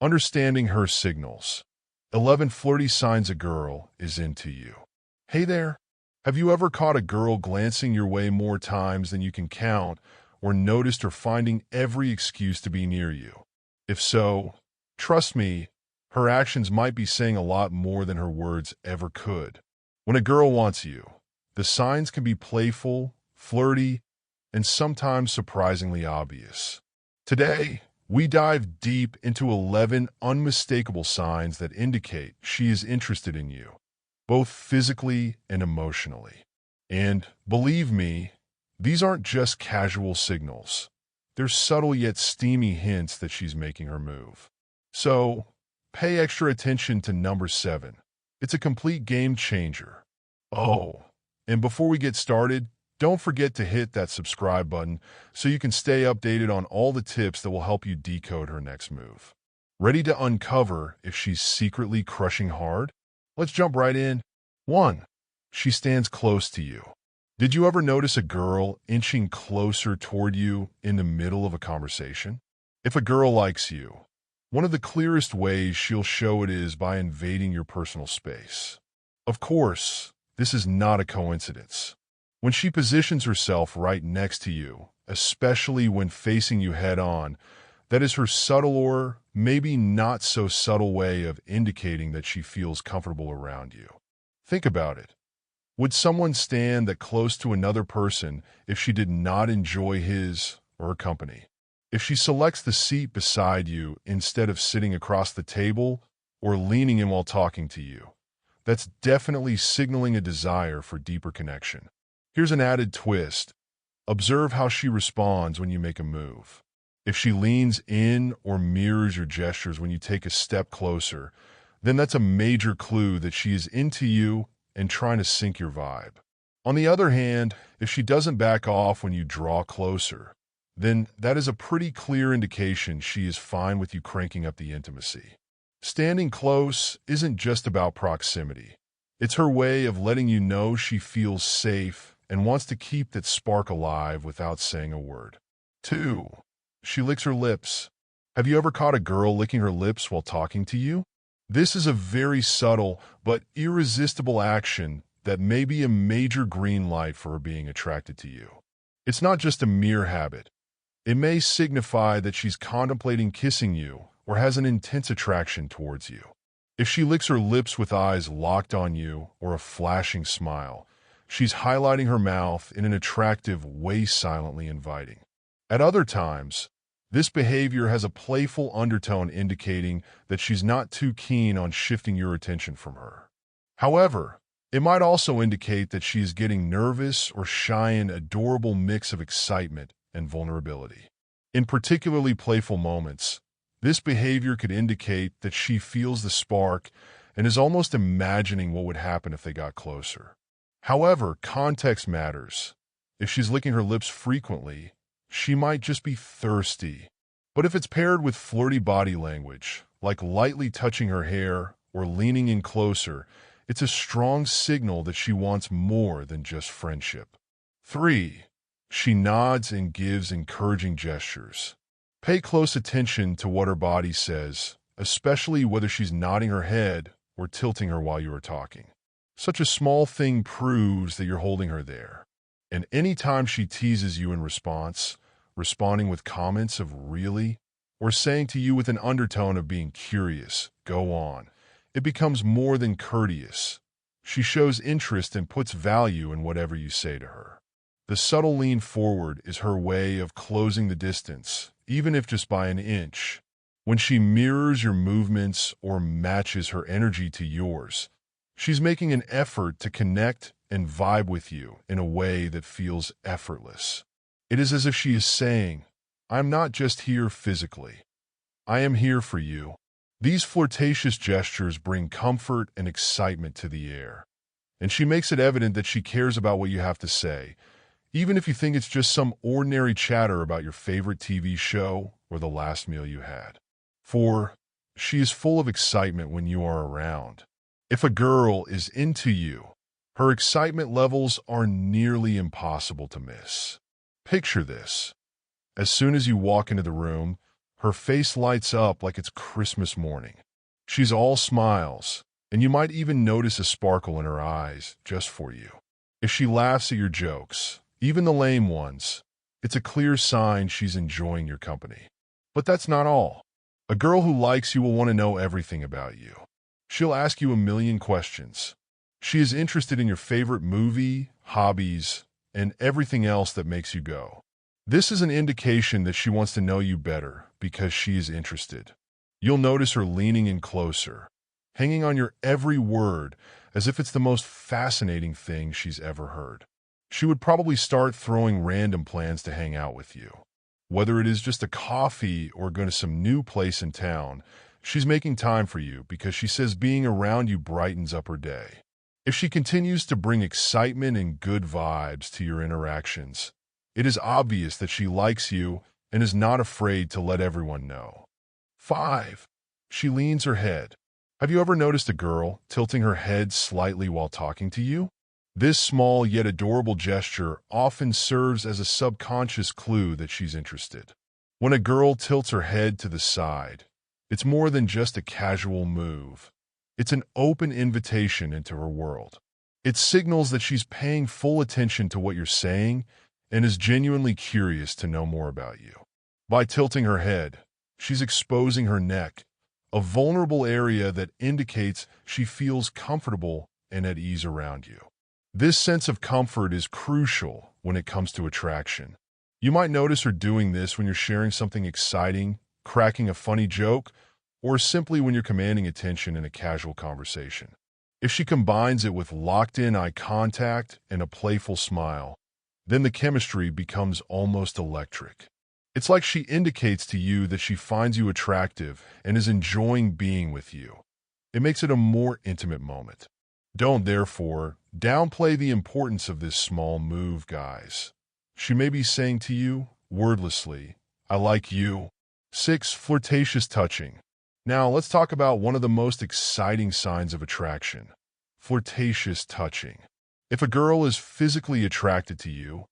Understanding her signals. 11 flirty signs a girl is into you. Hey there. Have you ever caught a girl glancing your way more times than you can count, or noticed her finding every excuse to be near you? If so, trust me, her actions might be saying a lot more than her words ever could. When a girl wants you, the signs can be playful, flirty, and sometimes surprisingly obvious. Today, we dive deep into 11 unmistakable signs that indicate she is interested in you, both physically and emotionally. And believe me, these aren't just casual signals. They're subtle yet steamy hints that she's making her move. So, pay extra attention to number 7. It's a complete game changer. Oh, and before we get started, don't forget to hit that subscribe button so you can stay updated on all the tips that will help you decode her next move. Ready to uncover if she's secretly crushing hard? Let's jump right in. 1. She stands close to you. Did you ever notice a girl inching closer toward you in the middle of a conversation? If a girl likes you, one of the clearest ways she'll show it is by invading your personal space. Of course, this is not a coincidence. When she positions herself right next to you, especially when facing you head-on, that is her subtle or maybe not so subtle way of indicating that she feels comfortable around you. Think about it. Would someone stand that close to another person if she did not enjoy his or her company? If she selects the seat beside you instead of sitting across the table or leaning in while talking to you, that's definitely signaling a desire for deeper connection. Here's an added twist. Observe how she responds when you make a move. If she leans in or mirrors your gestures when you take a step closer, then that's a major clue that she is into you and trying to sync your vibe. On the other hand, if she doesn't back off when you draw closer, then that is a pretty clear indication she is fine with you cranking up the intimacy. Standing close isn't just about proximity. It's her way of letting you know she feels safe and wants to keep that spark alive without saying a word. 2. She licks her lips. Have you ever caught a girl licking her lips while talking to you? This is a very subtle but irresistible action that may be a major green light for her being attracted to you. It's not just a mere habit. It may signify that she's contemplating kissing you or has an intense attraction towards you. If she licks her lips with eyes locked on you or a flashing smile, she's highlighting her mouth in an attractive way, silently inviting. At other times, this behavior has a playful undertone indicating that she's not too keen on shifting your attention from her. However, it might also indicate that she is getting nervous or shy, in an adorable mix of excitement and vulnerability. In particularly playful moments, this behavior could indicate that she feels the spark and is almost imagining what would happen if they got closer. However, context matters. If she's licking her lips frequently, she might just be thirsty. But if it's paired with flirty body language, like lightly touching her hair or leaning in closer, it's a strong signal that she wants more than just friendship. 3. She nods and gives encouraging gestures. Pay close attention to what her body says, especially whether she's nodding her head or tilting her while you are talking. Such a small thing proves that you're holding her there. And anytime she teases you in response, responding with comments of "really?" or saying to you with an undertone of being curious, "go on," it becomes more than courteous. She shows interest and puts value in whatever you say to her. The subtle lean forward is her way of closing the distance, even if just by an inch. When she mirrors your movements or matches her energy to yours, she's making an effort to connect and vibe with you in a way that feels effortless. It is as if she is saying, "I'm not just here physically. I am here for you." These flirtatious gestures bring comfort and excitement to the air, and she makes it evident that she cares about what you have to say, even if you think it's just some ordinary chatter about your favorite TV show or the last meal you had. 4. She is full of excitement when you are around. If a girl is into you, her excitement levels are nearly impossible to miss. Picture this. As soon as you walk into the room, Her face lights up like it's Christmas morning. She's all smiles, and you might even notice a sparkle in her eyes just for you. If she laughs at your jokes, even the lame ones, it's a clear sign she's enjoying your company. But that's not all. A girl who likes you will want to know everything about you. She'll ask you a million questions. She is interested in your favorite movie, hobbies, and everything else that makes you go. This is an indication that she wants to know you better because she is interested. You'll notice her leaning in closer, hanging on your every word as if it's the most fascinating thing she's ever heard. She would probably start throwing random plans to hang out with you. Whether it is just a coffee or going to some new place in town, she's making time for you because she says being around you brightens up her day. If she continues to bring excitement and good vibes to your interactions, it is obvious that she likes you and is not afraid to let everyone know. 5. She leans her head. Have you ever noticed a girl tilting her head slightly while talking to you? This small yet adorable gesture often serves as a subconscious clue that she's interested. When a girl tilts her head to the side, it's more than just a casual move. It's an open invitation into her world. It signals that she's paying full attention to what you're saying and is genuinely curious to know more about you. By tilting her head, she's exposing her neck, a vulnerable area that indicates she feels comfortable and at ease around you. This sense of comfort is crucial when it comes to attraction. You might notice her doing this when you're sharing something exciting, cracking a funny joke, or simply when you're commanding attention in a casual conversation. If she combines it with locked-in eye contact and a playful smile, then the chemistry becomes almost electric. It's like she indicates to you that she finds you attractive and is enjoying being with you. It makes it a more intimate moment. Don't, therefore, downplay the importance of this small move, guys. She may be saying to you, wordlessly, "I like you." 6. Flirtatious touching. Now, let's talk about one of the most exciting signs of attraction: flirtatious touching. If a girl is physically attracted to you,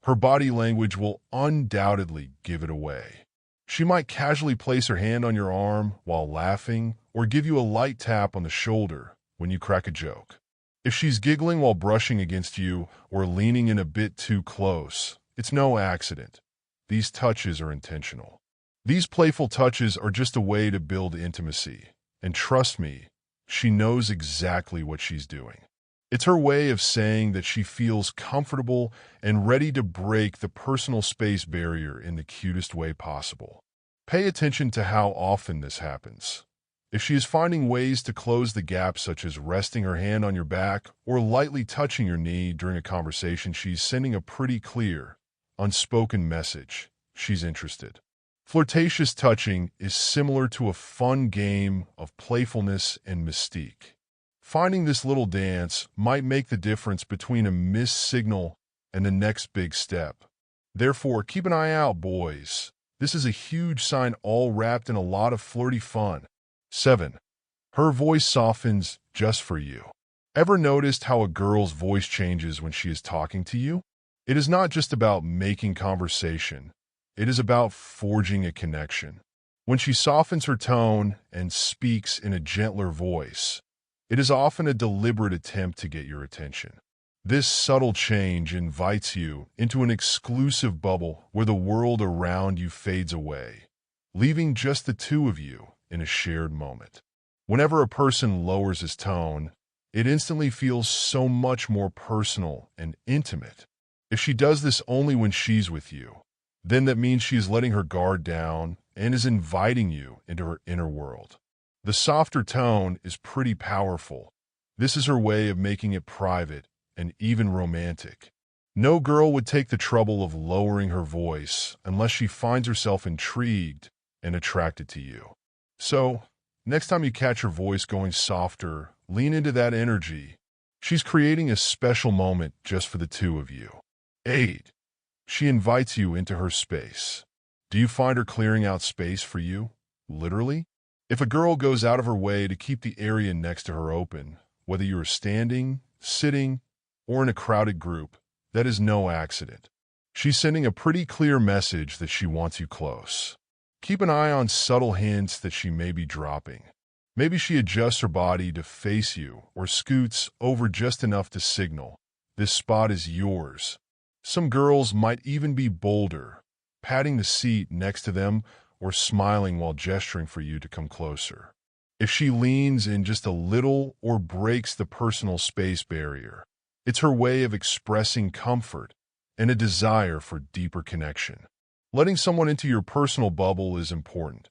her body language will undoubtedly give it away. She might casually place her hand on your arm while laughing or give you a light tap on the shoulder when you crack a joke. If she's giggling while brushing against you or leaning in a bit too close, it's no accident. These touches are intentional. These playful touches are just a way to build intimacy. And trust me, she knows exactly what she's doing. It's her way of saying that she feels comfortable and ready to break the personal space barrier in the cutest way possible. Pay attention to how often this happens. If she is finding ways to close the gap, such as resting her hand on your back or lightly touching your knee during a conversation, she's sending a pretty clear, unspoken message. She's interested. Flirtatious touching is similar to a fun game of playfulness and mystique. Finding this little dance might make the difference between a missed signal and the next big step. Therefore, keep an eye out, boys. This is a huge sign, all wrapped in a lot of flirty fun. 7. Her voice softens just for you. Ever noticed how a girl's voice changes when she is talking to you? It is not just about making conversation. It is about forging a connection. When she softens her tone and speaks in a gentler voice, it is often a deliberate attempt to get your attention. This subtle change invites you into an exclusive bubble where the world around you fades away, leaving just the two of you in a shared moment. Whenever a person lowers his tone, it instantly feels so much more personal and intimate. If she does this only when she's with you, then that means she is letting her guard down and is inviting you into her inner world. The softer tone is pretty powerful. This is her way of making it private and even romantic. No girl would take the trouble of lowering her voice unless she finds herself intrigued and attracted to you. So, next time you catch her voice going softer, lean into that energy. She's creating a special moment just for the two of you. 8. She invites you into her space. Do you find her clearing out space for you? Literally? If a girl goes out of her way to keep the area next to her open, whether you are standing, sitting, or in a crowded group, that is no accident. She's sending a pretty clear message that she wants you close. Keep an eye on subtle hints that she may be dropping. Maybe she adjusts her body to face you or scoots over just enough to signal, "This spot is yours." Some girls might even be bolder, patting the seat next to them or smiling while gesturing for you to come closer. If she leans in just a little or breaks the personal space barrier, it's her way of expressing comfort and a desire for deeper connection. Letting someone into your personal bubble is important.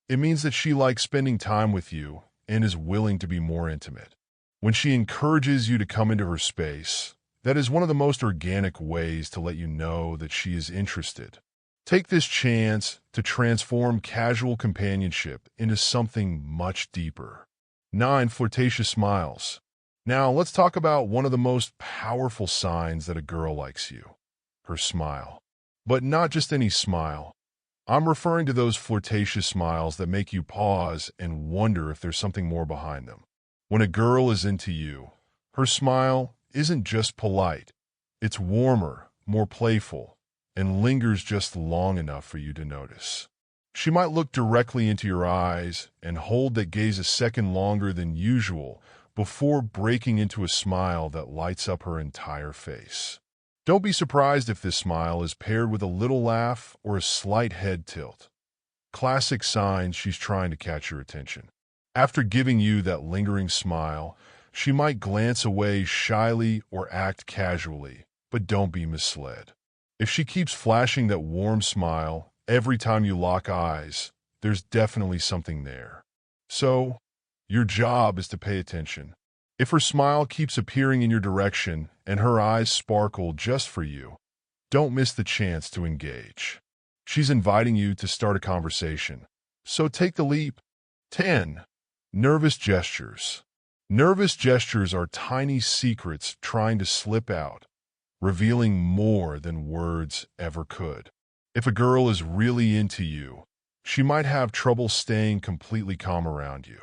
It means that she likes spending time with you and is willing to be more intimate. When she encourages you to come into her space, that is one of the most organic ways to let you know that she is interested. Take this chance to transform casual companionship into something much deeper. 9. Flirtatious smiles. Now, let's talk about one of the most powerful signs that a girl likes you: her smile. But not just any smile. I'm referring to those flirtatious smiles that make you pause and wonder if there's something more behind them. When a girl is into you, her smile isn't just polite. It's warmer, more playful, and lingers just long enough for you to notice. She might look directly into your eyes and hold that gaze a second longer than usual before breaking into a smile that lights up her entire face. Don't be surprised if this smile is paired with a little laugh or a slight head tilt. Classic signs she's trying to catch your attention. After giving you that lingering smile, she might glance away shyly or act casually, but don't be misled. If she keeps flashing that warm smile every time you lock eyes, there's definitely something there. So, your job is to pay attention. If her smile keeps appearing in your direction and her eyes sparkle just for you, don't miss the chance to engage. She's inviting you to start a conversation, so take the leap. 10. Nervous gestures. Nervous gestures are tiny secrets trying to slip out, revealing more than words ever could. If a girl is really into you, she might have trouble staying completely calm around you.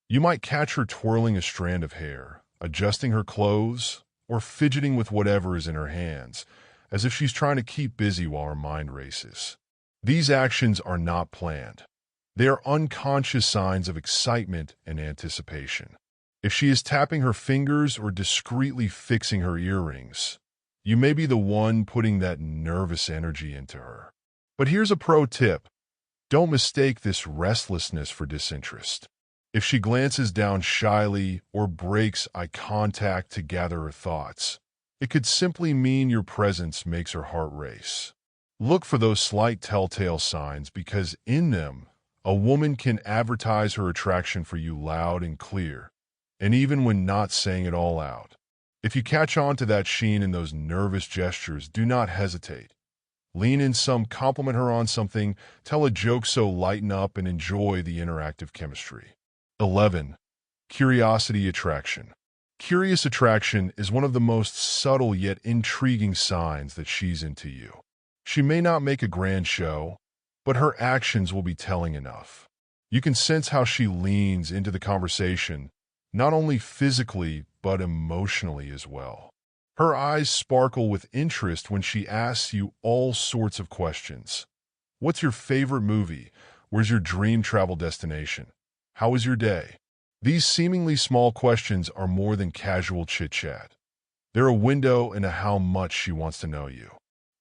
You might catch her twirling a strand of hair, adjusting her clothes, or fidgeting with whatever is in her hands, as if she's trying to keep busy while her mind races. These actions are not planned. They are unconscious signs of excitement and anticipation. If she is tapping her fingers or discreetly fixing her earrings, you may be the one putting that nervous energy into her. But here's a pro tip. Don't mistake this restlessness for disinterest. If she glances down shyly or breaks eye contact to gather her thoughts, it could simply mean your presence makes her heart race. Look for those slight telltale signs because in them, a woman can advertise her attraction for you loud and clear, and even when not saying it all out. If you catch on to that sheen in those nervous gestures, do not hesitate. Lean in some, compliment her on something, tell a joke so lighten up and enjoy the interactive chemistry. 11. Curiosity attraction. Curious attraction is one of the most subtle yet intriguing signs that she's into you. She may not make a grand show, but her actions will be telling enough. You can sense how she leans into the conversation, not only physically, but emotionally as well. Her eyes sparkle with interest when she asks you all sorts of questions. What's your favorite movie? Where's your dream travel destination? How was your day? These seemingly small questions are more than casual chit-chat. They're a window into how much she wants to know you.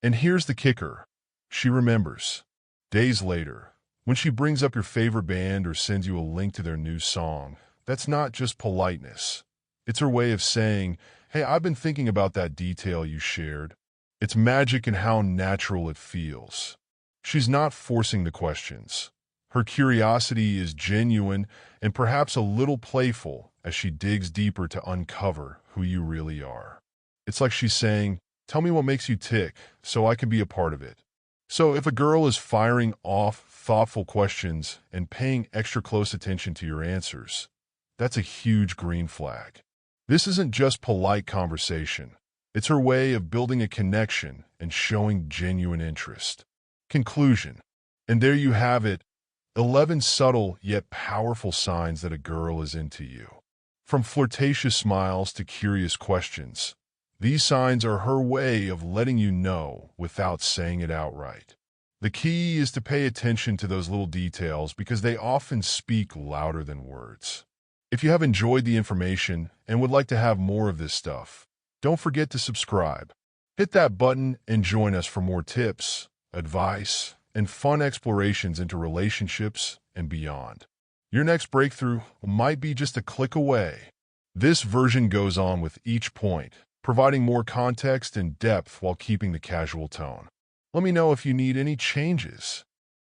And here's the kicker. She remembers. Days later, when she brings up your favorite band or sends you a link to their new song, that's not just politeness. It's her way of saying, "Hey, I've been thinking about that detail you shared." It's magic in how natural it feels. She's not forcing the questions. Her curiosity is genuine and perhaps a little playful as she digs deeper to uncover who you really are. It's like she's saying, "Tell me what makes you tick so I can be a part of it." So if a girl is firing off thoughtful questions and paying extra close attention to your answers, that's a huge green flag. This isn't just polite conversation. It's her way of building a connection and showing genuine interest. Conclusion. And there you have it, 11 subtle yet powerful signs that a girl is into you. From flirtatious smiles to curious questions, these signs are her way of letting you know without saying it outright. The key is to pay attention to those little details because they often speak louder than words. If you have enjoyed the information and would like to have more of this stuff, don't forget to subscribe. Hit that button and join us for more tips, advice, and fun explorations into relationships and beyond. Your next breakthrough might be just a click away. This version goes on with each point, providing more context and depth while keeping the casual tone. Let me know if you need any changes.